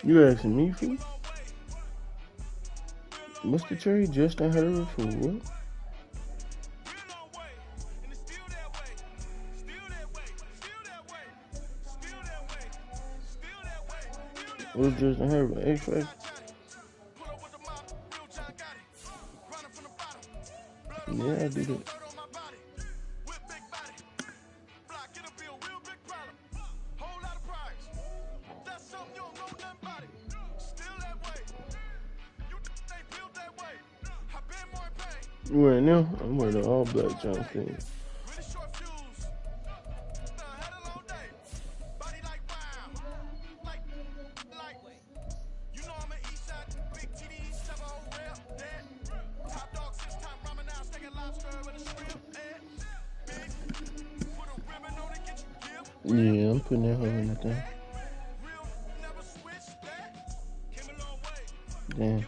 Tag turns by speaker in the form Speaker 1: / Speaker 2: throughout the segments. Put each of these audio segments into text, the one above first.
Speaker 1: You asking me for? What's the trade? Justin Herbert for what? What's Justin Herbert? X-Factor? Yeah, I do that. You wearing them? I'm wearing the all black John Cena. Yeah, I'm putting that hoe in the thing. Damn.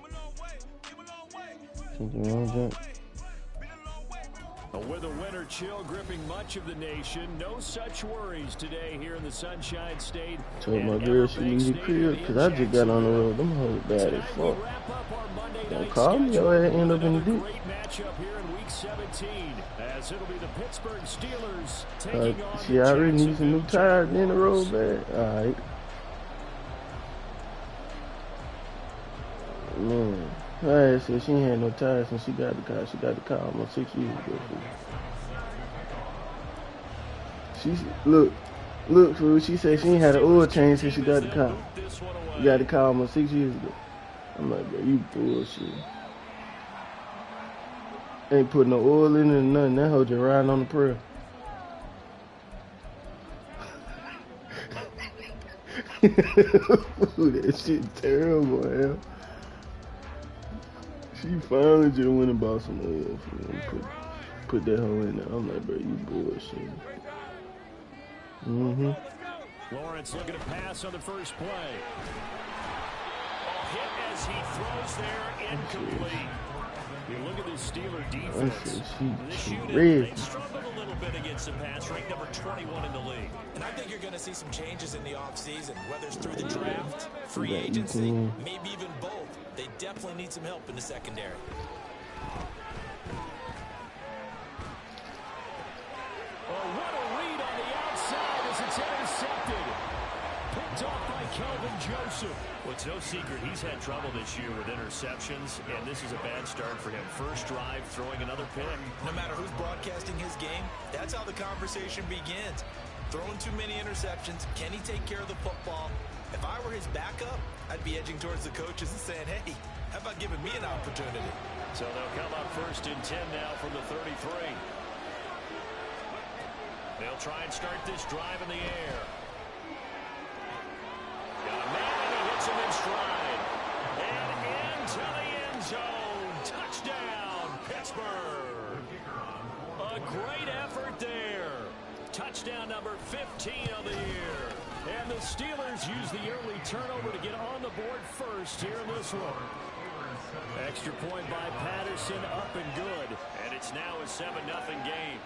Speaker 1: Something wrong with that?
Speaker 2: With a winter chill gripping much of the nation, no such worries today here in the Sunshine State.
Speaker 1: Told my girl she needed a crib because I just got on the road. Them hoes bad as fuck. Don't call me, your ass end up in the ditch.
Speaker 2: Great matchup here in Week 17, as it'll be the Pittsburgh Steelers taking on
Speaker 1: she already needs some new tires in the road bad. All right. Man, her ass said she ain't had no tires since she got the car. She got the car almost 6 years ago. She look, fool. She said she ain't had an oil change since she got the car. You got the car almost 6 years ago. I'm like, bro, you bullshit. Ain't put no oil in it or nothing. That hoe just riding on the prayer. That shit terrible, hell. She finally just went and bought some oil for me. Put that hoe in there. I'm like, bro, you bullshit.
Speaker 2: Lawrence looking to pass on the first play. Hit as he throws there, incomplete. You look at this Steeler defense. This unit, they struggled a little bit against the pass, ranked number 21 in the league.
Speaker 3: And I think you're going to see some changes in the offseason, whether it's through the draft, free agency, maybe even both. They definitely need some help in the secondary.
Speaker 2: Oh, what a read on the outside as it's intercepted. Picked off by Kelvin Joseph. Well, it's no secret he's had trouble this year with interceptions, and this is a bad start for him. First drive, throwing another pick.
Speaker 3: No matter who's broadcasting his game, that's how the conversation begins. Throwing too many interceptions, can he take care of the football? If I were his backup, I'd be edging towards the coaches and saying, hey, how about giving me an opportunity?
Speaker 2: So they'll come up 1st and 10 now from the 33. They'll try and start this drive in the air. Got a man, and he hits him in stride. And into the end zone. Touchdown, Pittsburgh. A great effort there. Touchdown number 15 of the year. And the Steelers use the early turnover to get on the board first here in this one. Extra point by Patterson, up and good. And it's now a 7-0 game.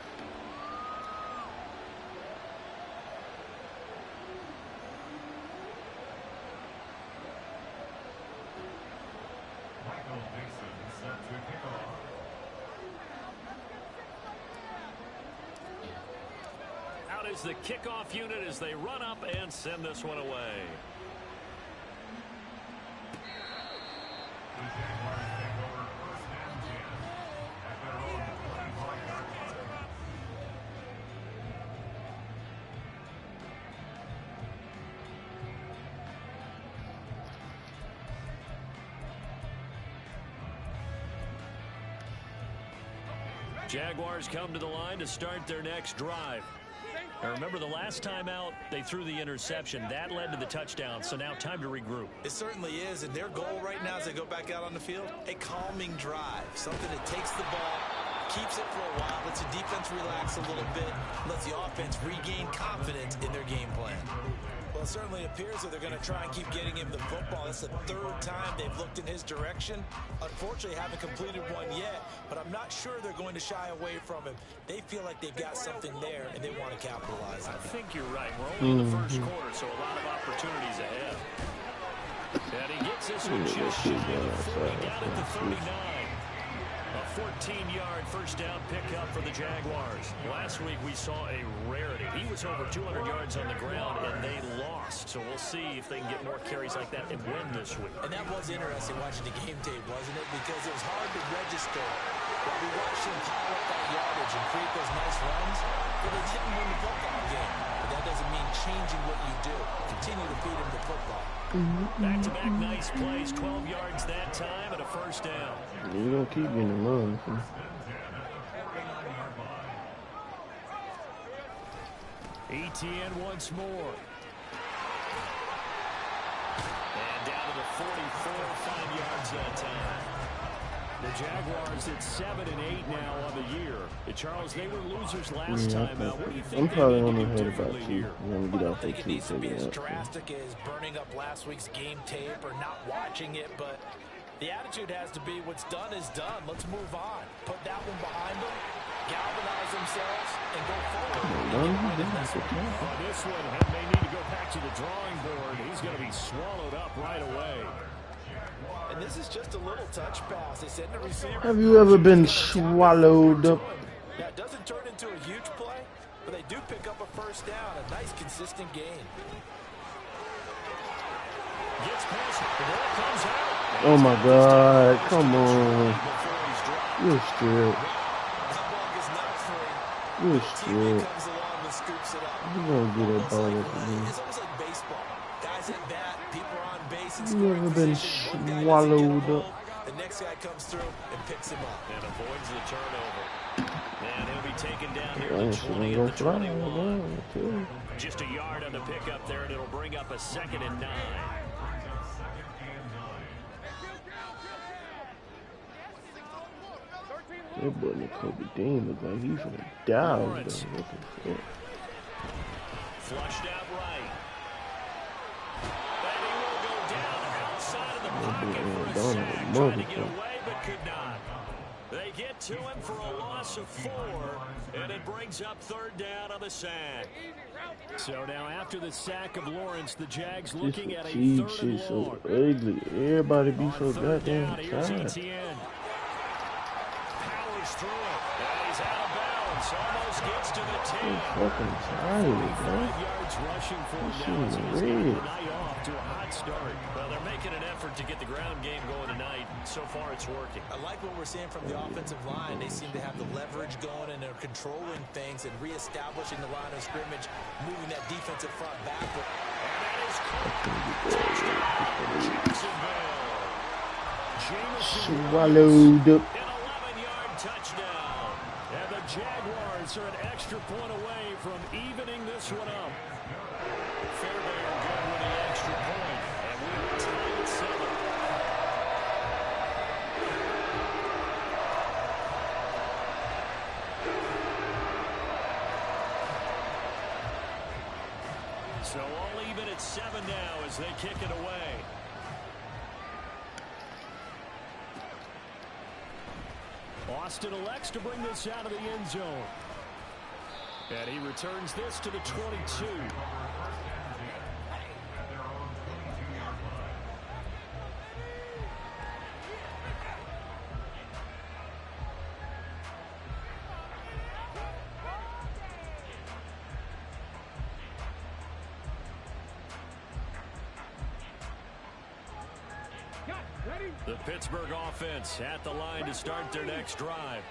Speaker 2: Out is the kickoff unit as they run up and send this one away. Jaguars come to the line to start their next drive. Now remember, the last time out, they threw the interception. That led to the touchdown, so now time to regroup.
Speaker 3: It certainly is, and their goal right now as they go back out on the field, a calming drive, something that takes the ball, keeps it for a while, lets the defense relax a little bit, lets the offense regain confidence in their game plan. Well, it certainly appears that they're going to try and keep getting him the football. That's the third time they've looked in his direction. Unfortunately, haven't completed one yet, but I'm not sure they're going to shy away from him. They feel like they've got something there, and they want to capitalize on it.
Speaker 2: I think you're right. We're only in the first quarter, so a lot of opportunities ahead. And he gets this one just shy of 40, down at the 39. A 14-yard first down pickup for the Jaguars. Last week we saw a rarity. He was over 200 yards on the ground, and they lost. So we'll see if they can get more carries like that and win this week.
Speaker 3: And that was interesting watching the game tape, wasn't it? Because it was hard to register. But we watched him pile up that yardage and create those nice runs. But they didn't win the football game. But that doesn't mean changing what you do. Continue to feed him the football.
Speaker 2: Back-to-back nice plays, 12 yards that time, and a first down.
Speaker 1: You don't keep getting the run.
Speaker 2: ETN once more. And down to the 44, 5 yards that time. The Jaguars at 7 and 8 now on the year. Charles, they were losers last time out. What do you think
Speaker 1: I'm probably
Speaker 2: they
Speaker 1: on
Speaker 2: need
Speaker 1: my
Speaker 2: to do
Speaker 1: head about
Speaker 2: differently here?
Speaker 3: I think it needs to be as drastic as burning up last week's game tape or not watching it, but the attitude has to be what's done is done. Let's move on. Put that one behind them, galvanize themselves, and go forward.
Speaker 2: This one may need to go back to the drawing board. He's going to be swallowed up right away.
Speaker 3: And this is just a little touch pass. They send the receiver.
Speaker 1: Have you ever been swallowed up?
Speaker 3: Now, it doesn't turn into a huge play, but they do pick up a first down. A nice, consistent gain.
Speaker 2: Gets past it. The ball comes out.
Speaker 1: Oh my God! Come on. You're straight.
Speaker 3: That ball gets knocked free.
Speaker 1: You're
Speaker 3: TV
Speaker 1: straight.
Speaker 3: comes along and scoops it up.
Speaker 1: You gonna get that ball up again.
Speaker 3: It's almost like baseball. Guys at bat, people are on base and
Speaker 1: You
Speaker 3: scoring
Speaker 1: ever been
Speaker 3: position. One guy doesn't get a
Speaker 1: swallowed
Speaker 3: hold,
Speaker 1: up?
Speaker 3: the next guy comes through and picks him up.
Speaker 2: And avoids the turnover. And he'll be taken down here
Speaker 1: I
Speaker 2: at
Speaker 1: ain't
Speaker 2: the
Speaker 1: sure
Speaker 2: 20
Speaker 1: I'm
Speaker 2: and
Speaker 1: gonna
Speaker 2: the
Speaker 1: fly.
Speaker 2: 21.
Speaker 1: Too.
Speaker 2: Just a yard on the pickup there, and it'll bring up a 2nd and 9.
Speaker 1: That boy Kobe Dean look like he's gonna die.
Speaker 2: Lawrence. Flushed out right. And he will go down outside of the pocket for a sack. Trying to get away, but could not. They get to him for a loss of 4, and it brings up 3rd down on the sack. So now after the sack of Lawrence, the Jags looking at a 3rd and
Speaker 1: shit
Speaker 2: long.
Speaker 1: so ugly. Everybody be so goddamn
Speaker 2: Here's
Speaker 1: tired.
Speaker 2: ETN. Powers through it. And he's out of bounds. Almost gets to the 10.
Speaker 1: I'm fucking tired, bro.
Speaker 2: 5 yards rushing for him
Speaker 1: This
Speaker 2: now as
Speaker 1: shit
Speaker 2: he's
Speaker 1: is
Speaker 2: getting
Speaker 1: red.
Speaker 2: the night off to a hot start. Well, they're making an effort to get the ground game going tonight. So far, it's working.
Speaker 3: I like what we're seeing from the offensive line. They seem to have the leverage going, and they're controlling things and reestablishing the line of scrimmage, moving that defensive front backward.
Speaker 2: And that is caught. Jacksonville. Jameson
Speaker 1: Swallowed up.
Speaker 2: an 11-yard touchdown. And the Jaguars are an extra point away from evening this one up. Fairbairn good with the extra point. And we're tied at 7. So all even at 7 now as they kick it away. Austin elects to bring this out of the end zone. And he returns this to the 22. The Pittsburgh offense at the line to start their next drive.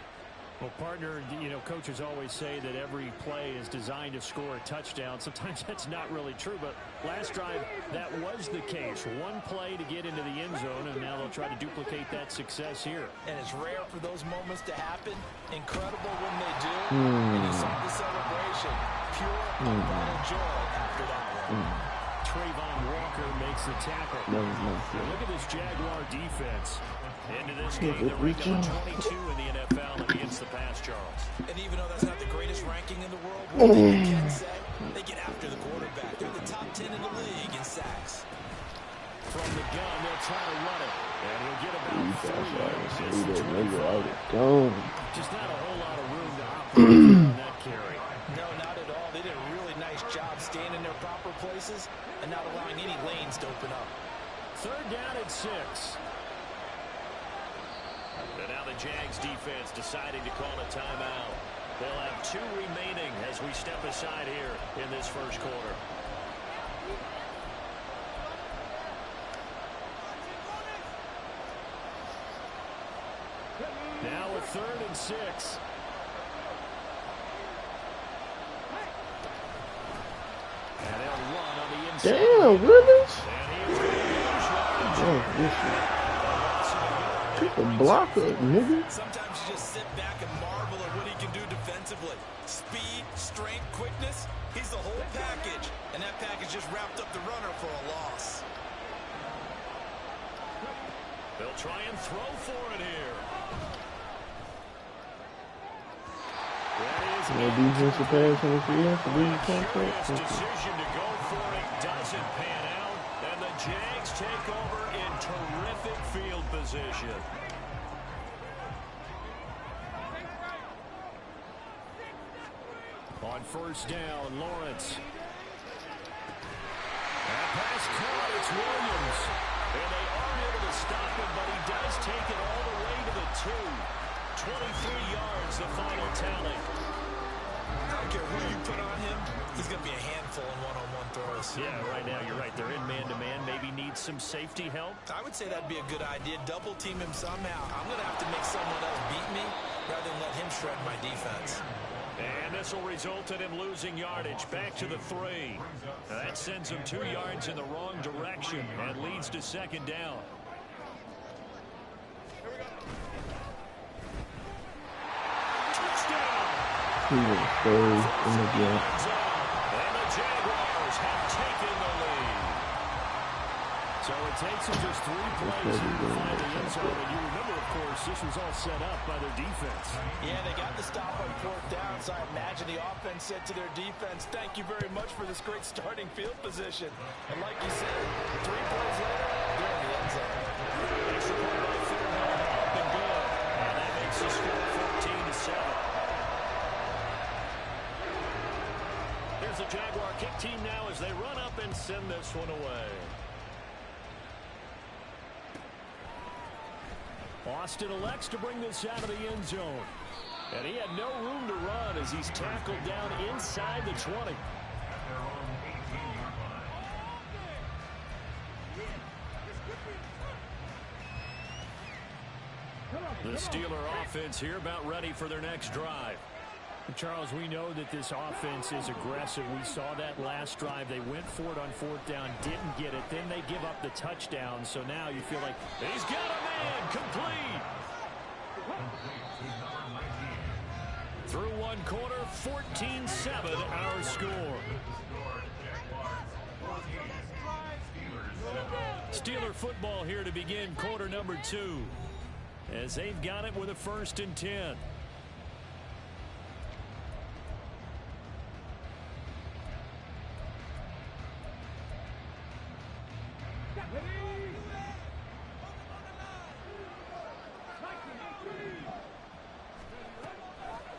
Speaker 2: Well, partner, you know, coaches always say that every play is designed to score a touchdown. Sometimes that's not really true, but last drive, that was the case. One play to get into the end zone, and now they'll try to duplicate that success here.
Speaker 3: And it's rare for those moments to happen. Incredible when they do. And you saw the celebration.
Speaker 2: pure unbridled joy after that one. Trayvon Walker makes the tackle. Look at this Jaguar defense. Into this game, they're ranked number 22 in the NFL against the pass, Charles.
Speaker 3: And even though that's not the greatest ranking in the world, one thing you can say, they get after the quarterback. They're the top 10 in the league in sacks.
Speaker 2: From the gun, they'll try to run it. And he'll get about 3 yards. Just not a whole lot of room to operate on that carry.
Speaker 3: No, not at all. They did a really nice job staying in their proper places and not allowing any lanes to open up.
Speaker 2: 3rd down and 6. And now the Jags defense deciding to call a timeout. They'll have 2 remaining as we step aside here in this first quarter. Now a 3rd and 6. And they'll run on the inside.
Speaker 1: Damn, Willis. Pick a blocker, nigga.
Speaker 3: Sometimes you just sit back and marvel at what he can do defensively. Speed, strength, quickness. He's the whole package. And that package just wrapped up the runner for a loss.
Speaker 2: They'll try and throw for it here.
Speaker 1: No defensive pass on the field.
Speaker 2: Curious decision to go for it doesn't pan out, and the Jags take over in terrific field position. On 1st down, Lawrence. That pass caught, it's Williams. And they aren't able to stop him, but he does take it all the way to the 2. 23 yards, the final tally.
Speaker 3: I don't care who you put on him. He's going to be a handful in one-on-one throws.
Speaker 2: Yeah, right now you're right. They're in man-to-man. Maybe need some safety help.
Speaker 3: I would say that'd be a good idea. Double team him somehow. I'm going to have to make someone else beat me rather than let him shred my defense.
Speaker 2: And this will result in him losing yardage. Back to the 3. Now that sends him 2 yards in the wrong direction and leads to 2nd down.
Speaker 1: He was so in the game.
Speaker 2: And the Jaguars have taken the lead. So it takes them just 3 plays to find the end zone. And you remember, of course, this was all set up by their defense.
Speaker 3: Yeah, they got the stop on 4th down, so I imagine the offense said to their defense, thank you very much for this great starting field position. And like you said, 3 plays later, they're in the end zone.
Speaker 2: Extra point by Fairbairn, up and good. And that makes the score 14-7. Here's the Jaguar kick team now as they run up and send this one away. Austin elects to bring this out of the end zone. And he had no room to run as he's tackled down inside the 20. The Steeler offense here about ready for their next drive. Charles, we know that this offense is aggressive. We saw that last drive. They went for it on 4th down, didn't get it. Then they give up the touchdown. So now you feel like he's got a man complete. Through 1 quarter, 14-7 our score. Steeler football here to begin quarter number 2. As they've got it with a 1st and 10.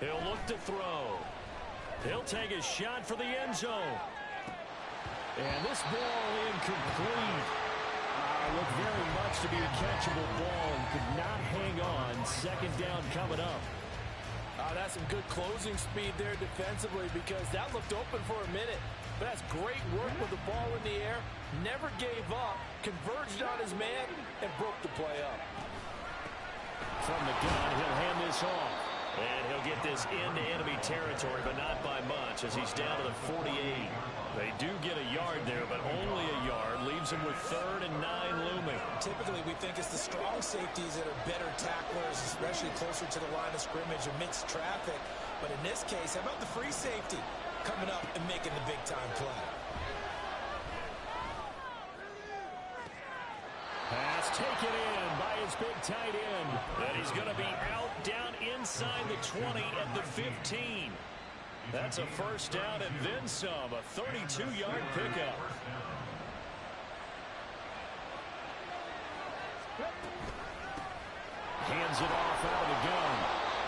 Speaker 2: He'll look to throw. He'll take a shot for the end zone. And this ball incomplete. Looked very much to be a catchable ball and could not hang on. 2nd down coming up.
Speaker 3: That's some good closing speed there defensively because that looked open for a minute. But that's great work with the ball in the air. Never gave up. Converged on his man and broke the play up.
Speaker 2: From the gun, he'll hand this off. And he'll get this into enemy territory, but not by much as he's down to the 48. They do get a yard there, but only a yard. Leaves him with 3rd and 9 looming.
Speaker 3: Typically, we think it's the strong safeties that are better tacklers, especially closer to the line of scrimmage amidst traffic. But in this case, how about the free safety? coming up and making the big-time play.
Speaker 2: Pass taken in by his big tight end. And he's going to be out down inside the 20 at the 15. That's a first down and then some, a 32-yard pickup. Hands it off out of the gun.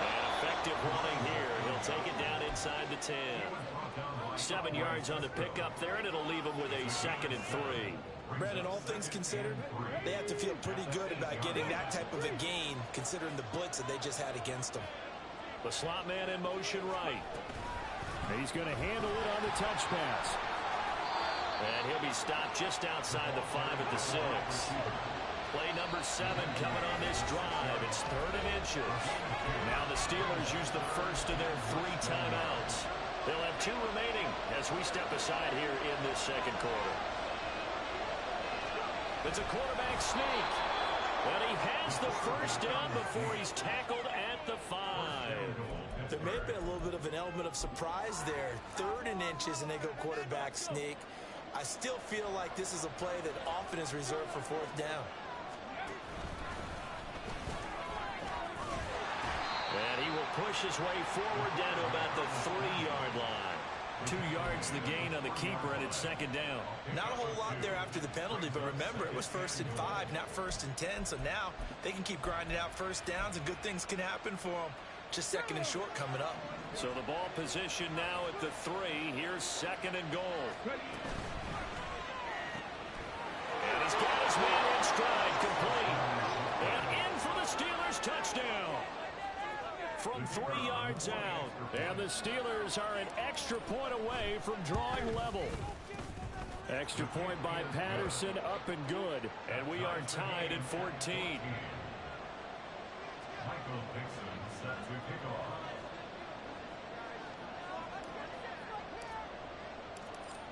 Speaker 2: And effective running here. He'll take it down inside the 10. 7 yards on the pickup there, and it'll leave him with a 2nd and 3.
Speaker 3: Brandon, all things considered, they have to feel pretty good about getting that type of a gain, considering the blitz that they just had against them.
Speaker 2: The slot man in motion right. He's going to handle it on the touch pass. And he'll be stopped just outside the 5 at the 6. Play number 7 coming on this drive. It's 3rd and inches. Now the Steelers use the first of their 3 timeouts. They'll have 2 remaining as we step aside here in this second quarter. It's a quarterback sneak. And he has the first down before he's tackled at the 5.
Speaker 3: There may have been a little bit of an element of surprise there. 3rd and inches, and they go quarterback sneak. I still feel like this is a play that often is reserved for 4th down.
Speaker 2: And he will push his way forward down to about the 3-yard line. 2 yards the gain on the keeper, and it's 2nd down.
Speaker 3: Not a whole lot there after the penalty, but remember, it was 1st and 5, not 1st and 10. So now they can keep grinding out first downs, and good things can happen for them. Just 2nd and short coming up.
Speaker 2: So the ball position now at the 3. Here's 2nd and goal. And he's got his man in stride, complete. And in for the Steelers, touchdown. From 3 yards out. And the Steelers are an extra point away from drawing level. Extra point by Patterson, up and good. And we are tied at 14.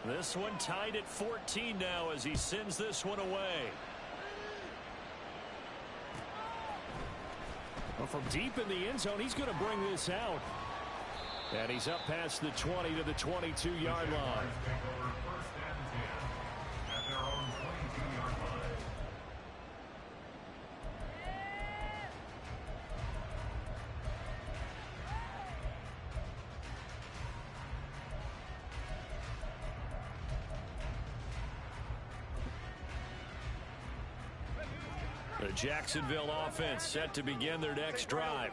Speaker 2: This one tied at 14 now as he sends this one away. Well, from deep in the end zone, he's going to bring this out. And he's up past the 20 to the 22-yard line. The Jacksonville offense set to begin their next drive.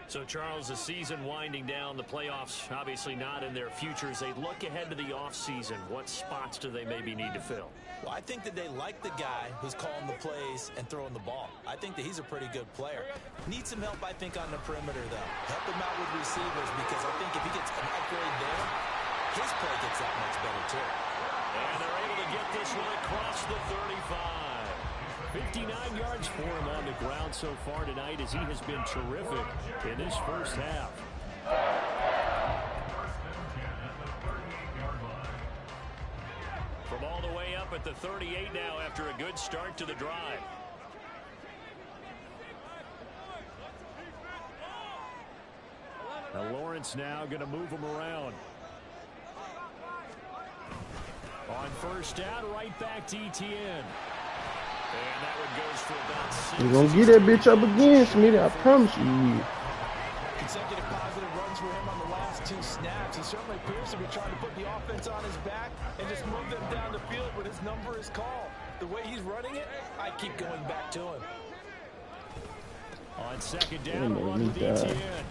Speaker 2: So, Charles, the season winding down, the playoffs obviously not in their future. As they look ahead to the offseason, what spots do they maybe need to fill?
Speaker 3: Well, I think that they like the guy who's calling the plays and throwing the ball. I think that he's a pretty good player. Needs some help, I think, on the perimeter, though. Help him out with receivers, because I think if he gets an upgrade there, his play gets that much better, too.
Speaker 2: And they're able to get this one across the 35. 59 yards for him on the ground so far tonight, as he has been terrific in this first half. From all the way up at the 38 now after a good start to the drive. Now Lawrence now going to move him around. On first down, right back to Etienne. And that one goes for about 6.
Speaker 1: You're going to get that bitch up again, Smitty. I promise you.
Speaker 3: Consecutive positive runs for him on the last 2 snaps. He certainly appears to be trying to put the offense on his back and just move them down the field when his number is called. The way he's running it, I keep going back to him.
Speaker 2: On second down, a run with Etienne.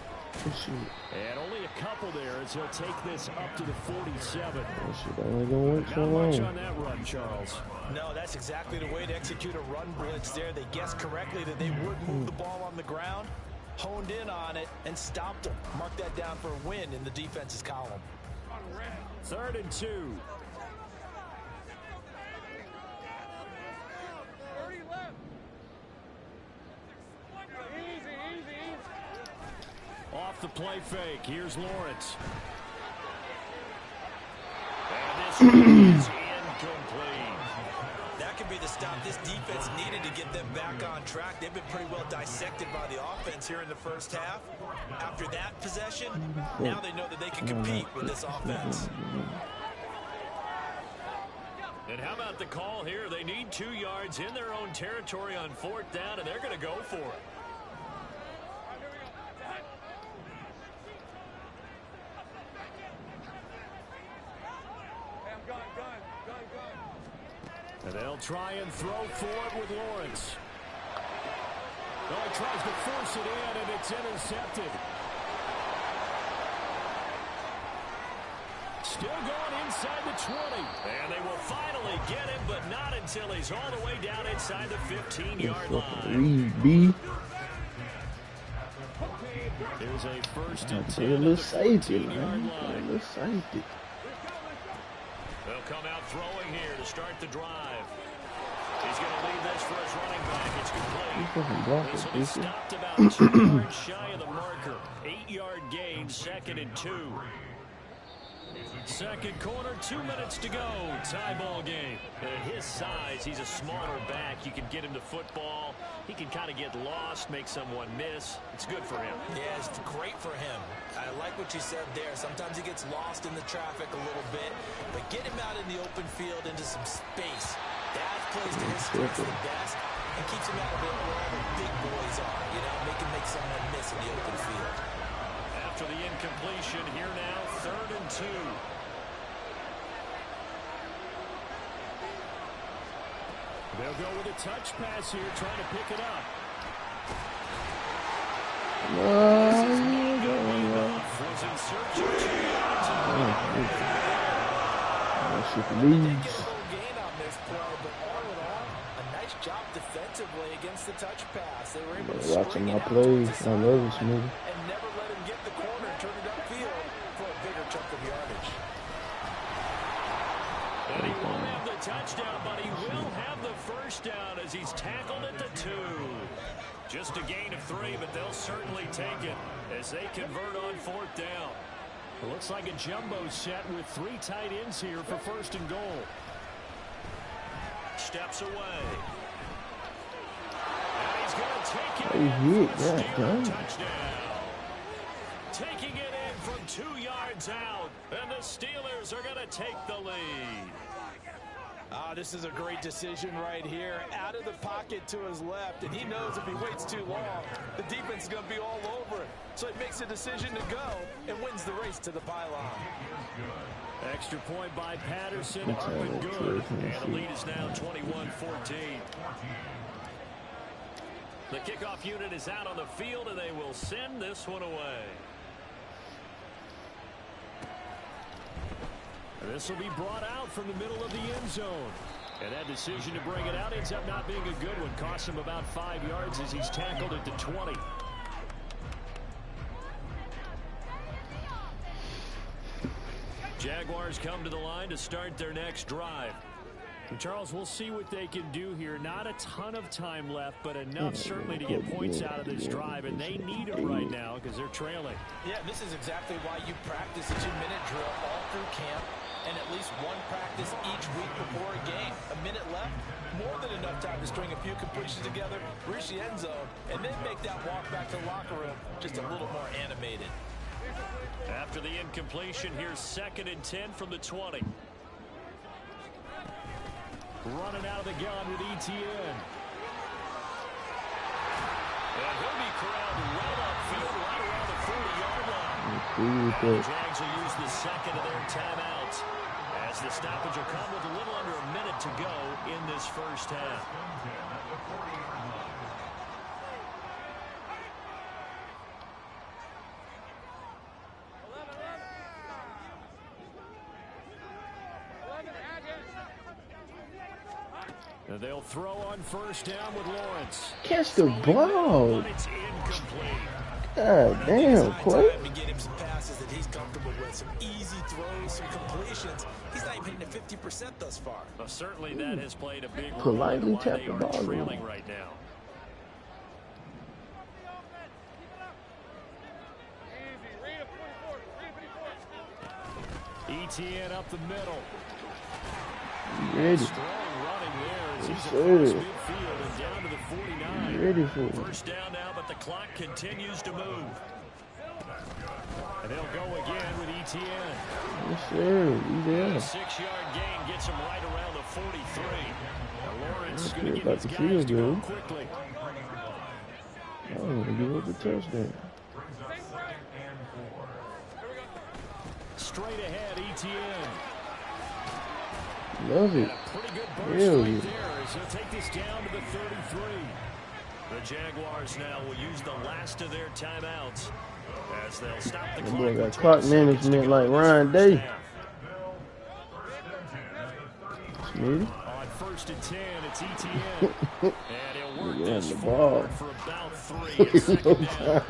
Speaker 2: And only a couple there as he'll take this up to the 47. Not much on that run, Charles.
Speaker 3: No, that's exactly the way to execute a run blitz there. They guessed correctly that they would move the ball on the ground, honed in on it, and stopped him. Mark that down for a win in the defense's column.
Speaker 2: 3rd and 2. Off the play fake. Here's Lawrence. And this one is incomplete.
Speaker 3: That could be the stop this defense needed to get them back on track. They've been pretty well dissected by the offense here in the first half. After that possession, now they know that they can compete with this offense.
Speaker 2: And how about the call here? They need 2 yards in their own territory on 4th down, and they're going to go for it. And they'll try and throw for it with Lawrence. Oh, he tries to force it in, and it's intercepted. Still going inside the 20. And they will finally get him, but not until he's all the way down inside the 15-yard line. There's a 1st and 10 at the 14-yard line. They'll come out throwing here to start the drive. He's going to lead this for his running back. It's complete. This will be stopped about 2 yards shy of the marker. 8-yard gain, 2nd and 2. Second quarter, 2 minutes to go. Tie ball game. At his size, he's a smaller back. You can get him to football. He can kind of get lost, make someone miss. It's good for him.
Speaker 3: Yeah, it's great for him. I like what you said there. Sometimes he gets lost in the traffic a little bit, but get him out in the open field into some space. That plays to his strengths the best and keeps him out of it where all the big boys are. You know, make someone miss in the open field.
Speaker 2: After the incompletion, here now, 3rd and 2. They'll go with a touch pass here, trying to pick it up. Was in search of 2 yards.
Speaker 3: Gain on this play, but all in all, a nice job defensively against the touch pass. They were able to
Speaker 1: watching my plays. I love this movie.
Speaker 3: And never let him get the corner and turn it upfield for a bigger chunk of yardage.
Speaker 2: And he won't have the touchdown, but he will have the 1st down as he's tackled at the 2. Just a gain of 3, but they'll certainly take it as they convert on 4th down. It looks like a jumbo set with 3 tight ends here for 1st and goal. Steps away. And he's going to take it in. Touchdown. Taking it in from 2 yards out. And the Steelers are going to take the lead.
Speaker 3: This is a great decision right here. Out of the pocket to his left, and he knows if he waits too long, the defense is going to be all over it. So he makes a decision to go and wins the race to the pylon.
Speaker 2: Extra point by Patterson, up and good. And the lead is now 21-14. The kickoff unit is out on the field, and they will send this one away. This will be brought out from the middle of the end zone. And that decision to bring it out ends up not being a good one. Costs him about 5 yards as he's tackled at the 20. Jaguars come to the line to start their next drive. And Charles, we'll see what they can do here. Not a ton of time left, but enough certainly to get points out of this drive, and they need it right now because they're trailing.
Speaker 3: Yeah, this is exactly why you practice a 2-minute drill all through camp and at least one practice each week before a game. A minute left, more than enough time to string a few completions together, reach the end zone, and then make that walk back to the locker room just a little more animated.
Speaker 2: After the incompletion, here's 2nd and 10 from the 20. Running out of the gun with ETN. And he'll be corralled right upfield, right around the 40-yard line. The Jags will use the 2nd of their timeouts as the stoppage will come with a little under a minute to go in this first half. And they'll throw on 1st down with Lawrence.
Speaker 1: Catch the ball.
Speaker 2: But it's incomplete.
Speaker 1: God damn, Quay.
Speaker 3: To get him some passes that he's comfortable with, some easy throws, some completions. He's not even hitting at 50% thus far.
Speaker 2: Well, certainly that has played a big role
Speaker 1: Politely
Speaker 2: in why
Speaker 1: tap
Speaker 2: they
Speaker 1: the
Speaker 2: are
Speaker 1: ball.
Speaker 2: trailing right now. ETN up the middle.
Speaker 1: Ready.
Speaker 2: Strong running there as he's
Speaker 1: Yes,
Speaker 2: across
Speaker 1: sir.
Speaker 2: midfield and down to the 49.
Speaker 1: Ready for it.
Speaker 2: First down now, but the clock continues to move. And they'll go again with Etienne.
Speaker 1: Yes, sir. You there?
Speaker 2: A 6-yard gain gets him right around the 43. Now Lawrence is going to
Speaker 1: Good
Speaker 2: get
Speaker 1: about
Speaker 2: his
Speaker 1: the
Speaker 2: guys
Speaker 1: field
Speaker 2: to go
Speaker 1: goal.
Speaker 2: quickly.
Speaker 1: I don't want to give up the touchdown.
Speaker 2: Straight ahead, Etienne.
Speaker 1: Love it.
Speaker 2: And a pretty good burst
Speaker 1: Hell
Speaker 2: right
Speaker 1: yeah.
Speaker 2: there as he'll take this down to the 33. The Jaguars now will use the last of their timeouts as they'll stop the
Speaker 1: That
Speaker 2: clock.
Speaker 1: boy got
Speaker 2: with
Speaker 1: clock
Speaker 2: 20 seconds to
Speaker 1: management
Speaker 2: go
Speaker 1: like
Speaker 2: in this
Speaker 1: Ryan
Speaker 2: first
Speaker 1: Day.
Speaker 2: half.
Speaker 1: Smitty.
Speaker 2: On 1st and 10, it's Etienne. And he'll work
Speaker 1: Yeah,
Speaker 2: this
Speaker 1: the
Speaker 2: forward
Speaker 1: ball.
Speaker 2: for about 3 and second down.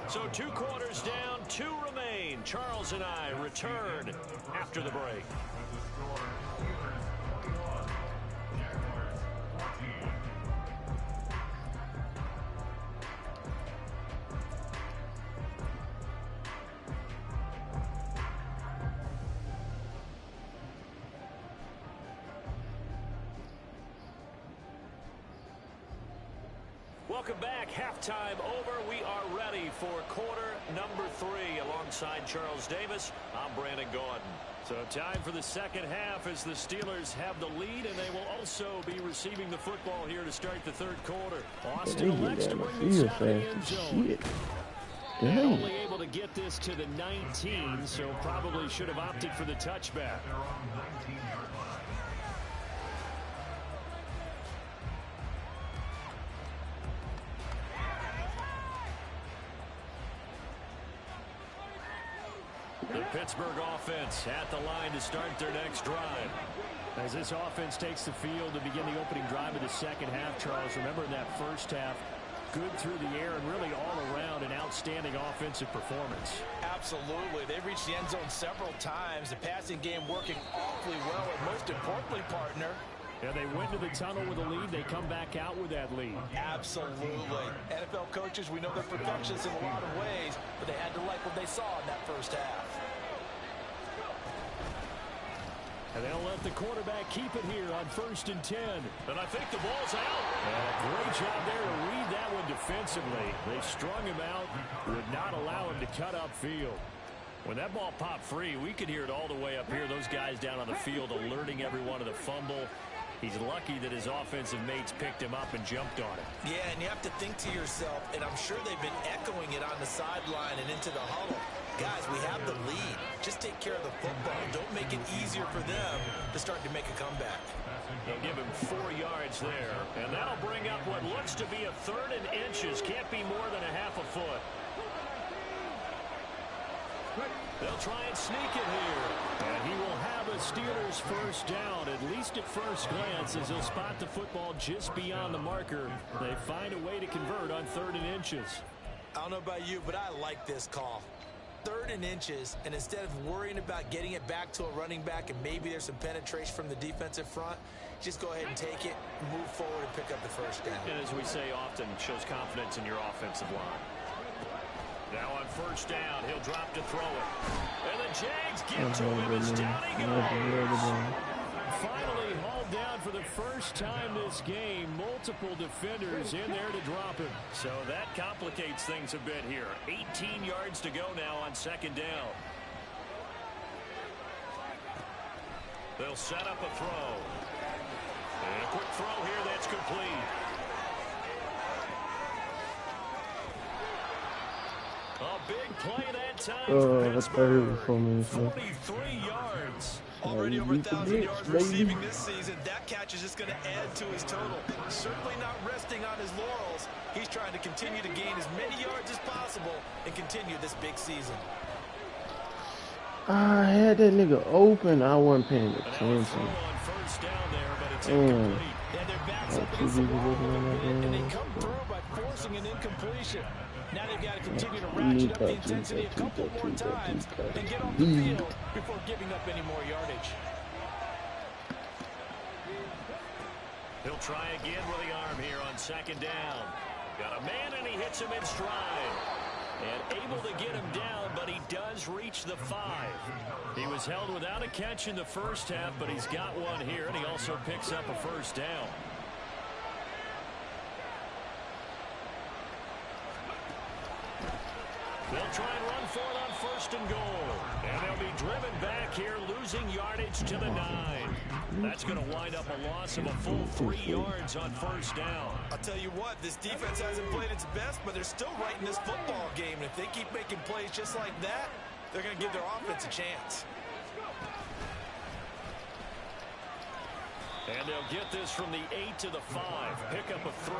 Speaker 2: So 2 quarters down, 2 remain. Charles and I return after the break. Welcome back. Halftime over. We are ready for quarter number 3 alongside Charles Davis. I'm Brandon Gordon. So time for the second half as the Steelers have the lead, and they will also be receiving the football here to start the third quarter. Austin elects to bring this out of the end zone.
Speaker 1: Shit.
Speaker 2: And
Speaker 1: Dang.
Speaker 2: only able to get this to the 19, so probably should have opted for the touchback. The Pittsburgh offense at the line to start their next drive. As this offense takes the field to begin the opening drive of the second half, Charles, remember in that first half, good through the air and really all around an outstanding offensive performance.
Speaker 3: Absolutely. They've reached the end zone several times. The passing game working awfully well, and most importantly, partner,
Speaker 2: Yeah, they went to the tunnel with a lead. They come back out with that lead.
Speaker 3: absolutely. NFL coaches, we know they're perfectionists in a lot of ways, but they had to like what they saw in that first half.
Speaker 2: And they'll let the quarterback keep it here on 1st and 10. And I think the ball's out. And a great job there to read that one defensively. They strung him out, would not allow him to cut upfield. When that ball popped free, we could hear it all the way up here. Those guys down on the field alerting everyone of the fumble. He's lucky that his offensive mates picked him up and jumped on it.
Speaker 3: Yeah, and you have to think to yourself, and I'm sure they've been echoing it on the sideline and into the huddle. Guys, we have the lead. Just take care of the football. Don't make it easier for them to start to make a comeback.
Speaker 2: They'll give him 4 yards there. And that'll bring up what looks to be a 3rd and inches. Can't be more than a half a foot. They'll try and sneak it here. And he will have a Steelers first down, at least at first glance, as he'll spot the football just beyond the marker. They find a way to convert on 3rd and inches.
Speaker 3: I don't know about you, but I like this call. 3rd and inches, and instead of worrying about getting it back to a running back and maybe there's some penetration from the defensive front, just go ahead and take it, move forward, and pick up the first down.
Speaker 2: And as we say often, shows confidence in your offensive line. Now on 1st down, he'll drop to throw it. And the Jags get to him as down he goes. Finally hauled down for the first time this game. Multiple defenders in there to drop him. So that complicates things a bit here. 18 yards to go now on 2nd down. They'll set up a throw. And a quick throw here that's complete. A big play that time for
Speaker 1: That's
Speaker 2: Pittsburgh.
Speaker 1: 4 minutes left.
Speaker 2: 43 yards.
Speaker 3: Already
Speaker 1: you
Speaker 3: over
Speaker 1: beat the
Speaker 3: 1,000
Speaker 1: Knicks,
Speaker 3: yards
Speaker 1: baby.
Speaker 3: receiving this season. That catch is just going to add to his total. Certainly not resting on his laurels. He's trying to continue to gain as many yards as possible and continue this big season.
Speaker 1: I had that nigga open. I wasn't paying
Speaker 2: An throw
Speaker 1: attention.
Speaker 2: on 1st down there, but it's incomplete.
Speaker 3: And their backs
Speaker 1: Oh,
Speaker 3: up
Speaker 1: two
Speaker 3: against the
Speaker 1: people
Speaker 3: wall a
Speaker 1: looking
Speaker 3: little
Speaker 1: at
Speaker 3: bit, and they
Speaker 1: that
Speaker 3: come through by forcing an incompletion. Now they've got to continue to
Speaker 1: We
Speaker 3: ratchet
Speaker 1: need
Speaker 3: up the
Speaker 1: that,
Speaker 3: intensity a
Speaker 1: that,
Speaker 3: couple
Speaker 1: that,
Speaker 3: more
Speaker 1: that,
Speaker 3: times
Speaker 1: that,
Speaker 3: and get off
Speaker 1: that.
Speaker 3: the field before giving up any more yardage.
Speaker 2: He'll try again with the arm here on 2nd down. Got a man and he hits him in stride. And able to get him down, but he does reach the 5. He was held without a catch in the first half, but he's got one here, and he also picks up a first down. They'll try and run for it on 1st and goal. And they'll be driven back here, losing yardage to the 9. That's going to wind up a loss of a full 3 yards on 1st down.
Speaker 3: I'll tell you what, this defense hasn't played its best, but they're still right in this football game. And if they keep making plays just like that, they're going to give their offense a chance.
Speaker 2: And they'll get this from the 8 to the 5. Pick up a 3.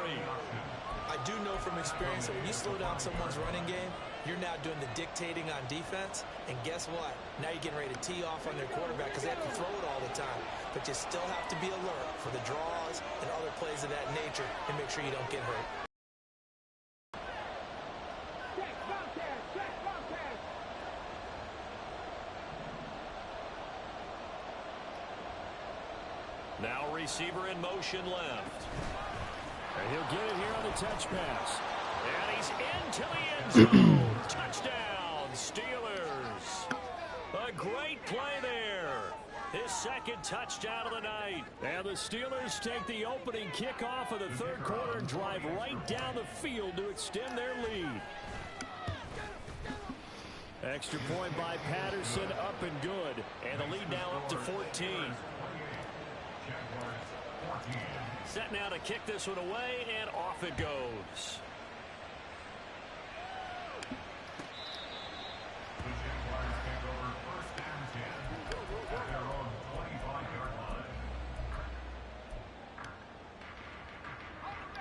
Speaker 3: I do know from experience that when you slow down someone's running game, you're now doing the dictating on defense. And guess what? Now you're getting ready to tee off on their quarterback because they have to throw it all the time. But you still have to be alert for the draws and other plays of that nature and make sure you don't get hurt.
Speaker 2: Now receiver in motion left. And he'll get it here on the touch pass. And he's into the end zone. Touchdown, Steelers. A great play there. His second touchdown of the night. And the Steelers take the opening kickoff of the 3rd quarter and drive right down the field to extend their lead. Extra point by Patterson, up and good. And the lead now up to 14. Set now to kick this one away, and off it goes.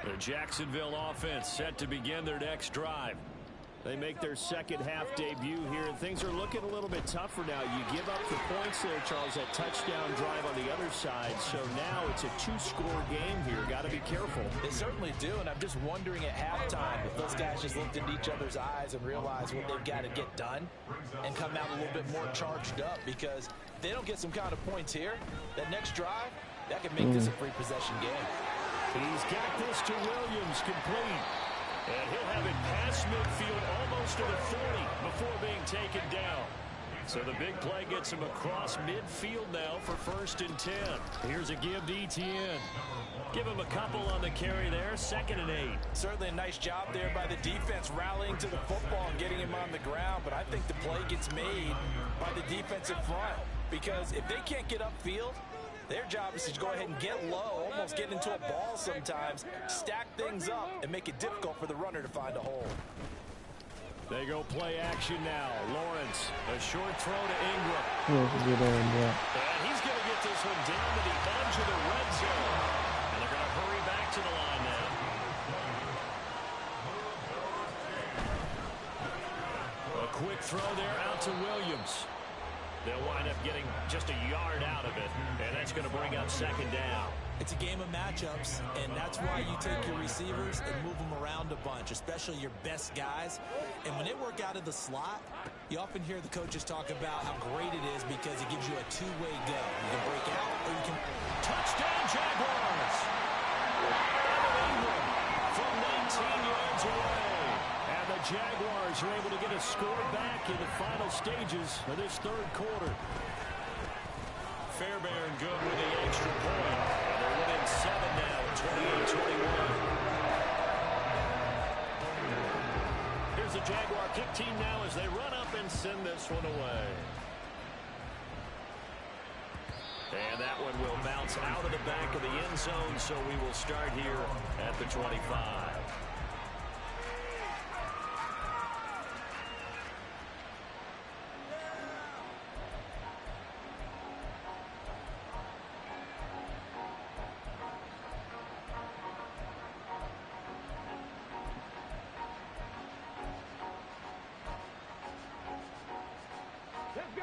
Speaker 2: The Jacksonville offense set to begin their next drive. They make their second half debut here, and things are looking a little bit tougher now. You give up the points there, Charles, that touchdown drive on the other side. So now it's a 2-score game here. Got to be careful.
Speaker 3: They certainly do, and I'm just wondering at halftime if those guys just looked into each other's eyes and realized what they've got to get done and come out a little bit more charged up, because if they don't get some kind of points here, that next drive, that could make this a free possession game.
Speaker 2: He's got this to Williams, complete. And he'll have it past midfield almost to the 40 before being taken down. So the big play gets him across midfield now for 1st and 10. Here's a give to Etienne. Give him a couple on the carry there, 2nd and 8.
Speaker 3: Certainly a nice job there by the defense rallying to the football and getting him on the ground. But I think the play gets made by the defensive front, because if they can't get upfield, their job is to go ahead and get low, almost get into a ball sometimes, stack things up, and make it difficult for the runner to find a hole.
Speaker 2: They go play action now. Lawrence, a short throw to Ingram. And he's going to get this one down to the edge of the red zone. And they're going to hurry back to the line now. A quick throw there out to Williams. They'll wind up getting just a yard out of it, and that's going to bring up 2nd down.
Speaker 3: It's a game of matchups, and that's why you take your receivers and move them around a bunch, especially your best guys. And when they work out of the slot, you often hear the coaches talk about how great it is because it gives you a two-way go. You can break out, or you can...
Speaker 2: Touchdown, Jaguars! Ingram from 19 yards away. And the Jaguars are able to get a score back in the final stages of this 3rd quarter. Fairbairn good with the extra point. And they're winning 7 now, 28-21. Here's the Jaguar kick team now as they run up and send this one away. And that one will bounce out of the back of the end zone, so we will start here at the 25.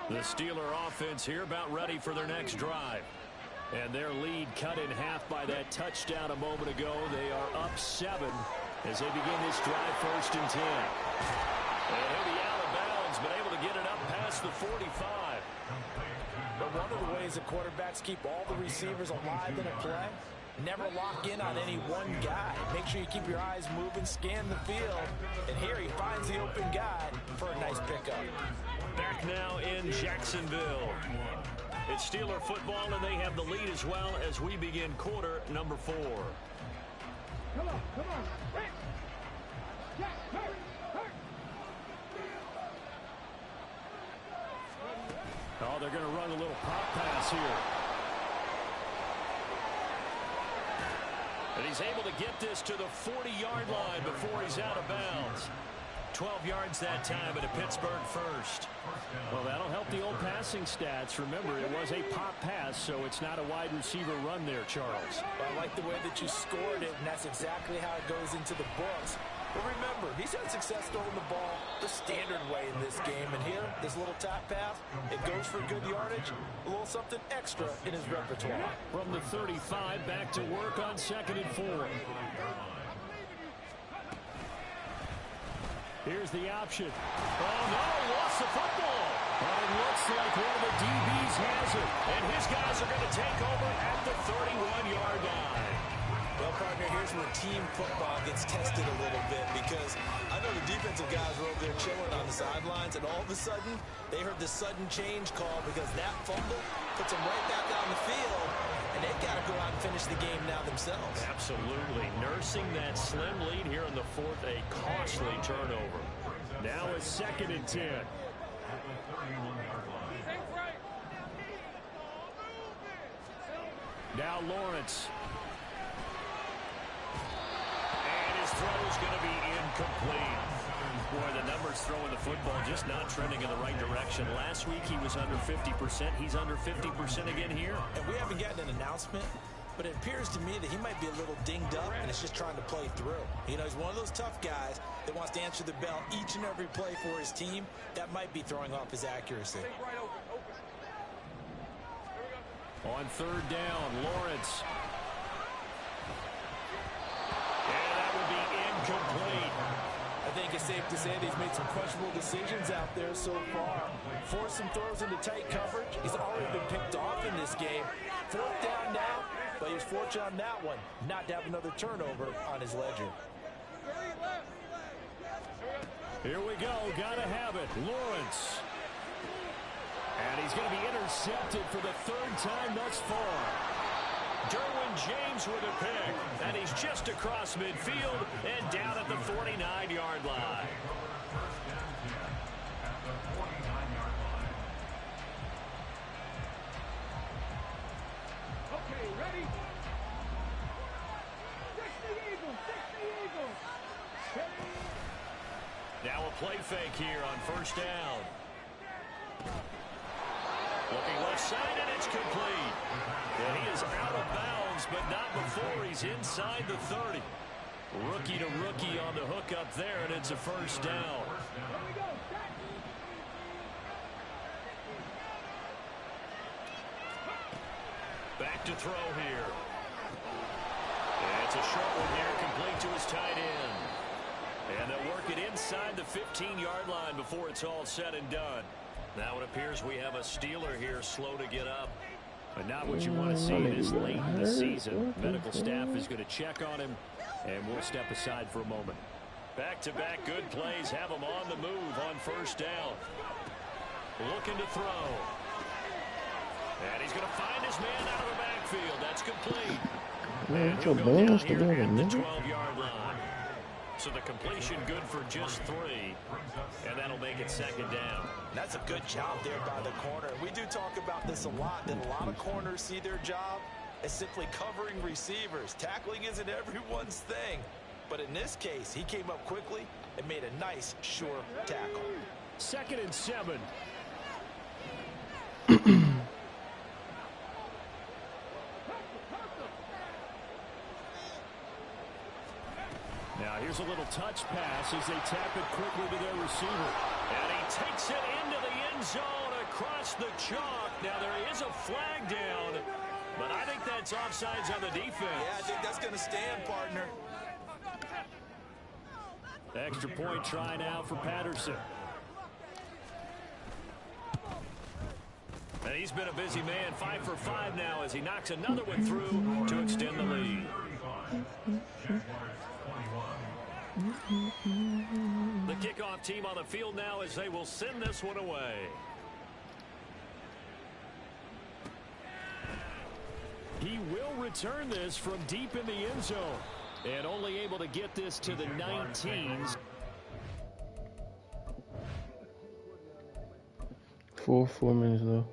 Speaker 2: The Steeler offense here about ready for their next drive. And their lead cut in half by that touchdown a moment ago. They are up 7 as they begin this drive 1st and 10. And he'll be out of bounds, but able to get it up past the 45.
Speaker 3: But one of the ways that quarterbacks keep all the receivers alive in a play Never lock in on any one guy. Make sure you keep your eyes moving, scan the field. And here he finds the open guy for a nice pickup.
Speaker 2: Back now in Jacksonville. It's Steeler football, and they have the lead as well as we begin quarter number 4.
Speaker 4: Come on, come on.
Speaker 2: Oh, they're going to run a little pop pass here. And he's able to get this to the 40-yard line before he's out of bounds. 12 yards that time, and a Pittsburgh first. Well, that'll help the old passing stats. Remember, it was a pop pass, so it's not a wide receiver run there, Charles.
Speaker 3: I like the way that you scored it, and that's exactly how it goes into the books. But remember, he's had success throwing the ball the standard way in this game. And here, this little top pass, it goes for good yardage, a little something extra in his repertoire.
Speaker 2: From the 35, back to work on 2nd and 4. Here's the option. Oh, no, lost the football. But it looks like one of the DBs has it. And his guys are going to take over at the 31-yard line.
Speaker 3: Well, partner, here's where team football gets tested a little bit, because I know the defensive guys were over there chilling on the sidelines, and all of a sudden, they heard the sudden change call because that fumble puts them right back on the field, and they've got to go out and finish the game now themselves.
Speaker 2: Absolutely. Nursing that slim lead here in the 4th, a costly turnover. Now it's 2nd and 10. Now Lawrence. Throw's going to be incomplete. Boy, the numbers throwing the football just not trending in the right direction. Last week he was under 50%. He's under 50% again here.
Speaker 3: And we haven't gotten an announcement, but it appears to me that he might be a little dinged up and is just trying to play through. You know, he's one of those tough guys that wants to answer the bell each and every play for his team. That might be throwing off his accuracy.
Speaker 2: On 3rd down, Lawrence. Complete.
Speaker 3: I think it's safe to say that he's made some questionable decisions out there so far. Forced some throws into tight coverage. He's already been picked off in this game. 4th down now, but he was fortunate on that one not to have another turnover on his ledger.
Speaker 2: Here we go. Gotta have it. Lawrence. And he's going to be intercepted for the 3rd time thus far. Derwin James with a pick, and he's just across midfield and down at the 49-yard line.
Speaker 4: Okay, ready? Fix the Eagles!
Speaker 2: Now a play fake here on 1st down. Looking left side, and it's complete. And he is out of bounds, but not before he's inside the 30. Rookie to rookie on the hook up there, and it's a 1st down. Back to throw here. And it's a short one here, complete to his tight end. And they'll work it inside the 15-yard line before it's all said and done. Now it appears we have a Steeler here slow to get up. But not what you want to see this late in the season. Medical staff is going to check on him, and we'll step aside for a moment. Back-to-back good plays have him on the move on 1st down. Looking to throw. And he's going to find his man out of the backfield. That's complete.
Speaker 1: Man, your bands together,
Speaker 2: at the
Speaker 1: nigga.
Speaker 2: 12-yard line. So the completion good for just 3, and that'll make it 2nd down.
Speaker 3: That's a good job there by the corner. We do talk about this a lot, that a lot of corners see their job as simply covering receivers. Tackling isn't everyone's thing. But in this case, he came up quickly and made a nice, sure tackle.
Speaker 2: 2nd and 7. Now here's a little touch pass as they tap it quickly to their receiver. And he takes it into the end zone across the chalk. Now there is a flag down, but I think that's offsides on the defense.
Speaker 3: Yeah, I think that's going to stand, partner.
Speaker 2: Extra point try now for Patterson. And he's been a busy man, 5 for 5 now as he knocks another one through to extend the lead. The kickoff team on the field now as they will send this one away. He will return this from deep in the end zone and only able to get this to the 19s.
Speaker 1: 4 minutes though.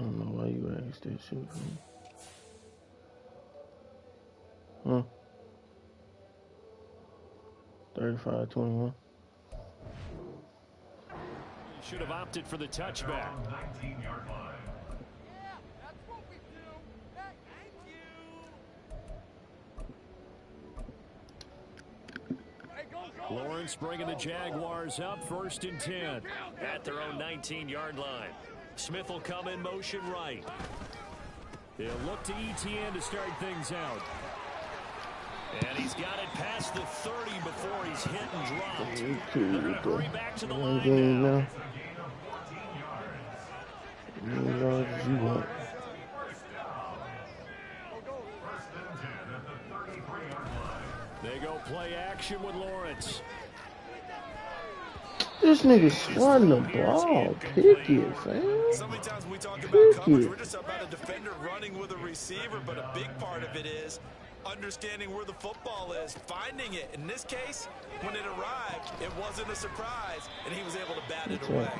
Speaker 1: I don't know why you asked that shit for me. Huh? 35-21.
Speaker 2: Should have opted for the touchback.
Speaker 4: 19-yard line. Yeah, that's what we do. Hey, thank you. Hey, go.
Speaker 2: Lawrence bringing the Jaguars up 1st and 10 at their own 19-yard line. Smith will come in motion right. They'll look to ETN to start things out. And he's got it past the 30 before he's hit and dropped. They're going to hurry back to the line now.
Speaker 1: You want.
Speaker 2: They go play action with Lawrence.
Speaker 1: This nigga swatting the ball. Pick it, fam.
Speaker 3: So many times when we talk about coverage, we're just about a defender running with a receiver, but a big part of it is understanding where the football is, finding it. In this case, when it arrived, it wasn't a surprise, and he was able to bat it away.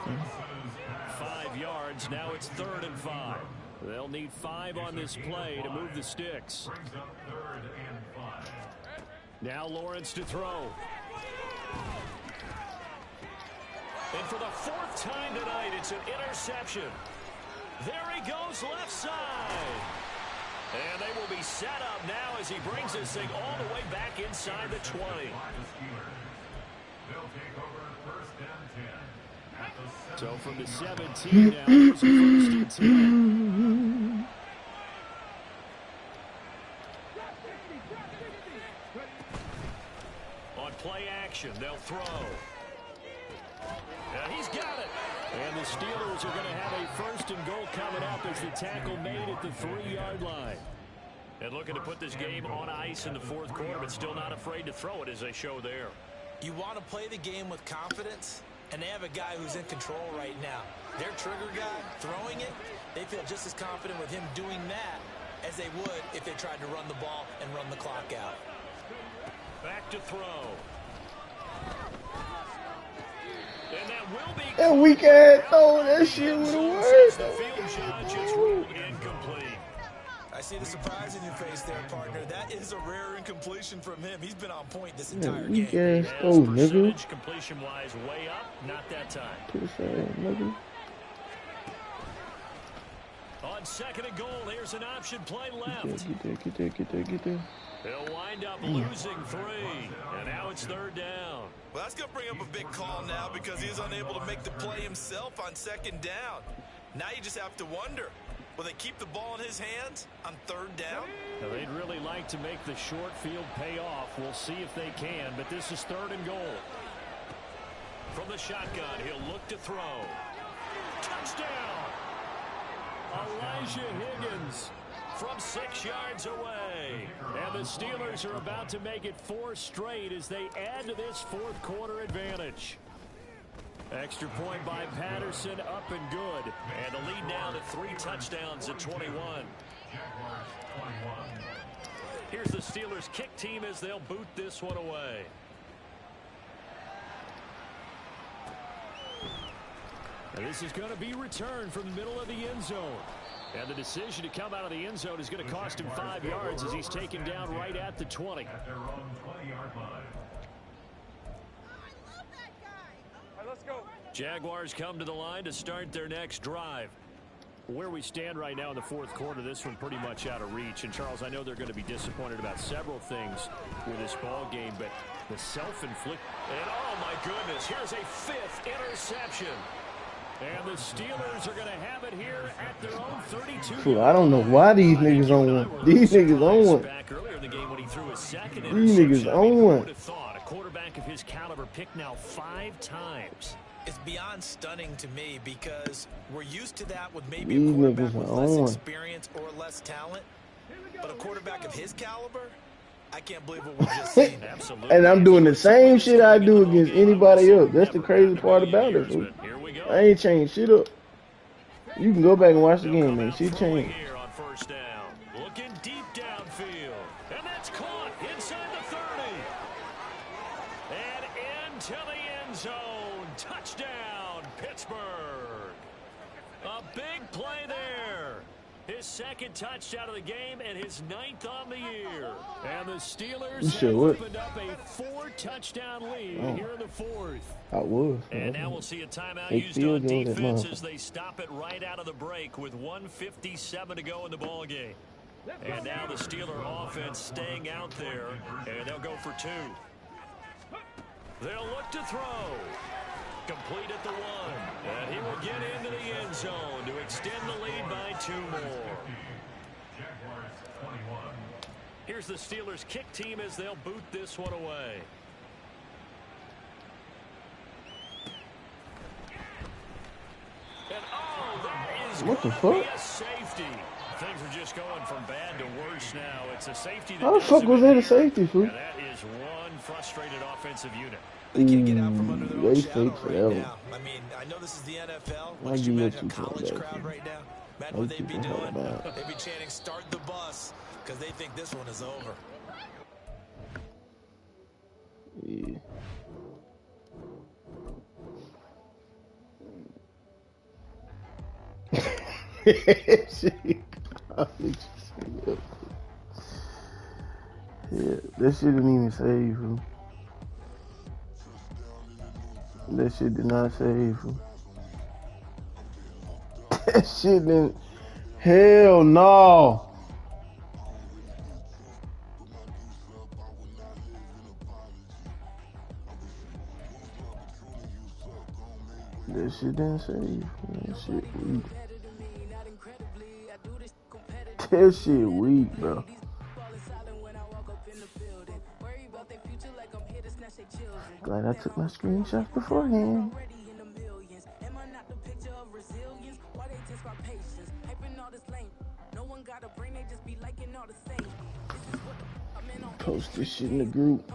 Speaker 2: 5 yards. Now it's 3rd and 5. They'll need 5 on this play to move the sticks. Now Lawrence to throw. And for the 4th time tonight, it's an interception. There he goes left side. And they will be set up now as he brings this thing all the way back inside the 20. So from the 17 now, it's 1st and 10. On play action, they'll throw. And he's got it. And the Steelers are going to have a 1st and goal coming up as the tackle made at the 3-yard line. And looking to put this game on ice in the 4th quarter, but still not afraid to throw it as they show there.
Speaker 3: You want to play the game with confidence, and they have a guy who's in control right now. Their trigger guy, throwing it, they feel just as confident with him doing that as they would if they tried to run the ball and run the clock out.
Speaker 2: Back to throw. And that will be
Speaker 1: that weak ass throw, that shit would have worked.
Speaker 2: The field judge is ruled incomplete.
Speaker 3: I see the surprise in your face there, partner. That is a rare incompletion from him. He's been on point this entire game.
Speaker 1: Weak ass throw, nigga.
Speaker 2: Completion-wise, way up, not that time.
Speaker 1: Push ass, nigga.
Speaker 2: On 2nd and goal, here's an option play left.
Speaker 1: Get there.
Speaker 2: They'll wind up losing 3, and now it's 3rd down.
Speaker 3: Well, that's going to bring up a big call now because he is unable to make the play himself on 2nd down. Now you just have to wonder, will they keep the ball in his hands on 3rd down?
Speaker 2: Now, they'd really like to make the short field pay off. We'll see if they can, but this is 3rd and goal. From the shotgun, he'll look to throw. Touchdown! Elijah Higgins from 6 yards away. And the Steelers are about to make it 4 straight as they add to this 4th quarter advantage. Extra point by Patterson, up and good. And the lead now to 3 touchdowns at 21. Here's the Steelers kick team as they'll boot this one away. And this is going to be returned from the middle of the end zone. And the decision to come out of the end zone is going to cost him 5 yards as he's taken down right at the 20.
Speaker 4: At their own 20-yard line. I love that guy. All right, let's go.
Speaker 2: Jaguars come to the line to start their next drive. Where we stand right now in the 4th quarter, this one pretty much out of reach. And, Charles, I know they're going to be disappointed about several things with this ball game, but the self-inflict. And, oh, my goodness, here's a 5th interception. And the Steelers are going to have it here at their own 32.
Speaker 1: Fool, I don't know why these niggas on one. These niggas on one.
Speaker 2: Back earlier in the game when he threw his 2nd
Speaker 1: These niggas on one.
Speaker 2: Thought a quarterback of his caliber picked now 5 times.
Speaker 3: It's beyond stunning to me because we're used to that with maybe
Speaker 1: These
Speaker 3: a quarterback
Speaker 1: niggas
Speaker 3: with
Speaker 1: are
Speaker 3: less
Speaker 1: on.
Speaker 3: experience or less talent. But a quarterback of his caliber, I can't believe what we just seen.
Speaker 2: Absolutely.
Speaker 1: And I'm doing the same shit I do against anybody else. That's the crazy part about it.
Speaker 2: But here we go.
Speaker 1: I ain't changed shit up. You can go back and watch the
Speaker 2: They'll
Speaker 1: game,
Speaker 2: come
Speaker 1: man.
Speaker 2: out
Speaker 1: Shit
Speaker 2: throwing
Speaker 1: changed.
Speaker 2: here on first down. Looking deep downfield. And that's caught inside the 30. And into the end zone. Touchdown, Pittsburgh. A big play there. His second touchdown of the game and his 9th on the year. And the Steelers have opened up a 4-touchdown lead here in the 4th.
Speaker 1: I was.
Speaker 2: And now we'll see a timeout
Speaker 1: They
Speaker 2: used
Speaker 1: still
Speaker 2: on
Speaker 1: go that
Speaker 2: defense
Speaker 1: motherfucker.
Speaker 2: as they stop it right out of the break with 1:57 to go in the ball game. And now the Steeler offense staying out there, and they'll go for 2. They'll look to throw. Complete at the 1. And he will get into the end zone to extend the lead by 2 more. Here's the Steelers kick team as they'll boot this one away. And that is
Speaker 1: What the
Speaker 2: gonna be
Speaker 1: fuck?
Speaker 2: a safety. Things are just going from bad to worse now. It's a safety.
Speaker 1: How the fuck was that a safety, fool?
Speaker 2: And that is one frustrated offensive unit.
Speaker 3: They can't get out from under their own
Speaker 1: They
Speaker 3: shadow
Speaker 1: fake
Speaker 3: right
Speaker 1: forever.
Speaker 3: now. I mean, I know this is the NFL.
Speaker 1: Why
Speaker 3: But you
Speaker 1: you
Speaker 3: imagine a
Speaker 1: let you
Speaker 3: college
Speaker 1: talk
Speaker 3: crowd
Speaker 1: that?
Speaker 3: right now? Imagine what they'd be
Speaker 1: Why you
Speaker 3: doing.
Speaker 1: talk that?
Speaker 3: They'd be chanting, "Start the bus," because they think this one is over.
Speaker 1: Yeah. Shit. Yeah, that shit didn't even save him. That shit did not save him. That shit didn't. Hell no. That shit didn't save. That shit weak. That shit weak, bro. Glad I took my screenshots beforehand. Post this shit in the group.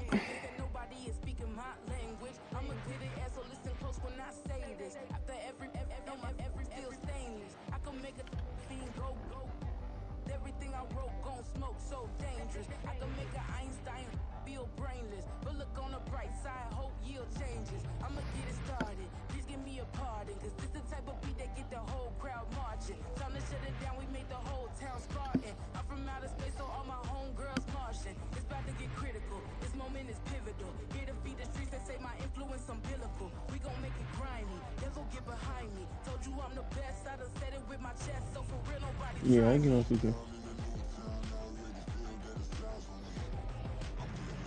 Speaker 1: Yeah, I get on speaker.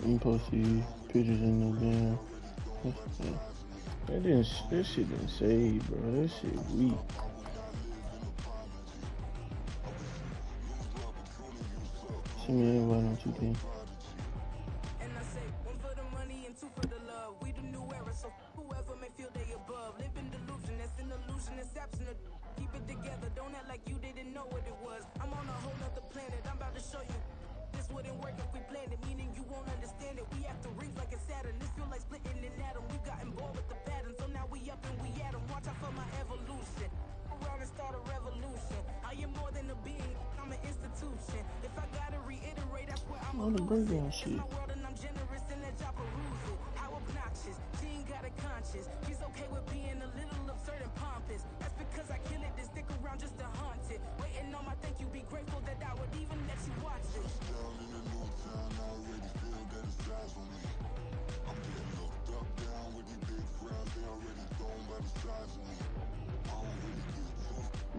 Speaker 1: Let me post these pictures in the damn. That shit didn't save, bro. That shit weak. Send me everybody on 2K. All the breakdown shit.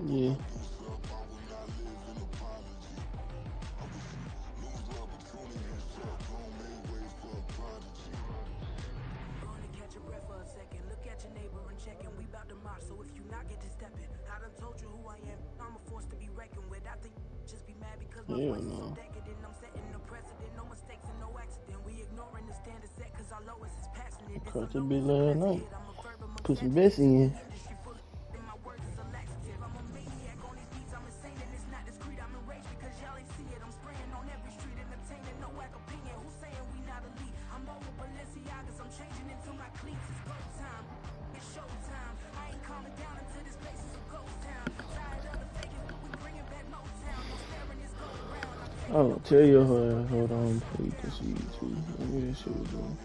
Speaker 1: Yeah. Hell no. Caught that bitch last night. Put some bets in. I don't tell you her, hold on before you can see you too. Let me see what you're doing.